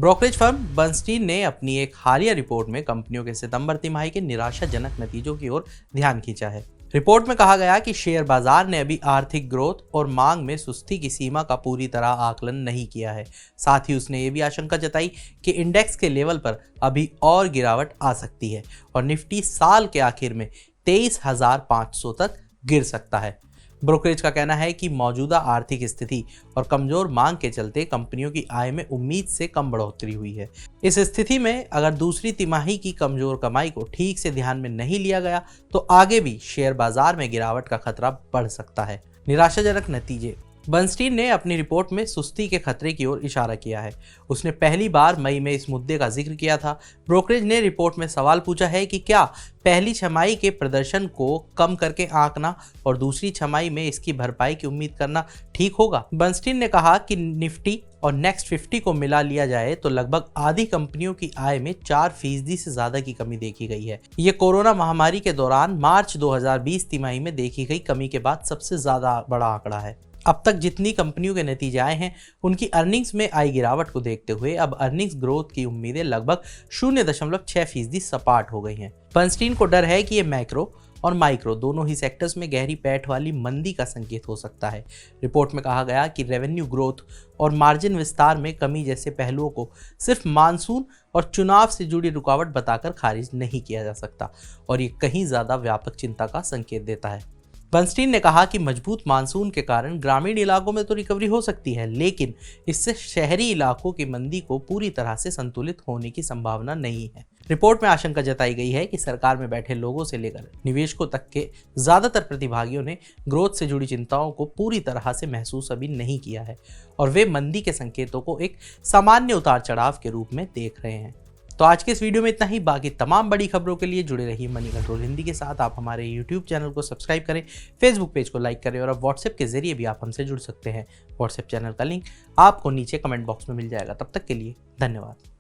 Brokerage firm Bernstein ने अपनी एक हालिया रिपोर्ट में कंपनियों के सितंबर तिमाही के निराशाजनक नतीजों की ओर ध्यान खींचा है। रिपोर्ट में कहा गया कि शेयर बाजार ने अभी आर्थिक ग्रोथ और मांग में सुस्ती की सीमा का पूरी तरह आकलन नहीं किया है। साथ ही उसने ये भी आशंका जताई कि इंडेक्स के लेवल पर अभी और गिरावट आ सकती है और निफ्टी साल के आखिर में 23,500 तक गिर सकता है। ब्रोकरेज का कहना है कि मौजूदा आर्थिक स्थिति और कमजोर मांग के चलते कंपनियों की आय में उम्मीद से कम बढ़ोतरी हुई है। इस स्थिति में अगर दूसरी तिमाही की कमजोर कमाई को ठीक से ध्यान में नहीं लिया गया तो आगे भी शेयर बाजार में गिरावट का खतरा बढ़ सकता है। निराशाजनक नतीजे। बर्नस्टीन ने अपनी रिपोर्ट में सुस्ती के खतरे की ओर इशारा किया है। उसने पहली बार मई में इस मुद्दे का जिक्र किया था। ब्रोकरेज ने रिपोर्ट में सवाल पूछा है कि क्या पहली छमाही के प्रदर्शन को कम करके आंकना और दूसरी छमाही में इसकी भरपाई की उम्मीद करना ठीक होगा। बर्नस्टीन ने कहा कि निफ्टी और नेक्स्ट 50 को मिला लिया जाए तो लगभग आधी कंपनियों की आय में 4% से ज्यादा की कमी देखी गई है। ये कोरोना महामारी के दौरान मार्च 2020 तिमाही में देखी गई कमी के बाद सबसे ज्यादा बड़ा आंकड़ा है। अब तक जितनी कंपनियों के नतीजे आए हैं उनकी अर्निंग्स में आई गिरावट को देखते हुए अब अर्निंग्स ग्रोथ की उम्मीदें लगभग 0.6% सपाट हो गई हैं। बर्नस्टीन को डर है कि ये मैक्रो और माइक्रो दोनों ही सेक्टर्स में गहरी पैठ वाली मंदी का संकेत हो सकता है। रिपोर्ट में कहा गया कि रेवेन्यू ग्रोथ और मार्जिन विस्तार में कमी जैसे पहलुओं को सिर्फ मानसून और चुनाव से जुड़ी रुकावट बताकर खारिज नहीं किया जा सकता और ये कहीं ज्यादा व्यापक चिंता का संकेत देता है। बर्नस्टीन ने कहा कि मजबूत मानसून के कारण ग्रामीण इलाकों में तो रिकवरी हो सकती है, लेकिन इससे शहरी इलाकों की मंदी को पूरी तरह से संतुलित होने की संभावना नहीं है। रिपोर्ट में आशंका जताई गई है कि सरकार में बैठे लोगों से लेकर निवेशकों तक के ज्यादातर प्रतिभागियों ने ग्रोथ से जुड़ी चिंताओं को पूरी तरह से महसूस अभी नहीं किया है और वे मंदी के संकेतों को एक सामान्य उतार चढ़ाव के रूप में देख रहे हैं। तो आज के इस वीडियो में इतना ही। बाकी तमाम बड़ी खबरों के लिए जुड़े रहिए मनी कंट्रोल हिंदी के साथ। आप हमारे यूट्यूब चैनल को सब्सक्राइब करें, फेसबुक पेज को लाइक करें और अब व्हाट्सएप के जरिए भी आप हमसे जुड़ सकते हैं। व्हाट्सएप चैनल का लिंक आपको नीचे कमेंट बॉक्स में मिल जाएगा। तब तक के लिए धन्यवाद।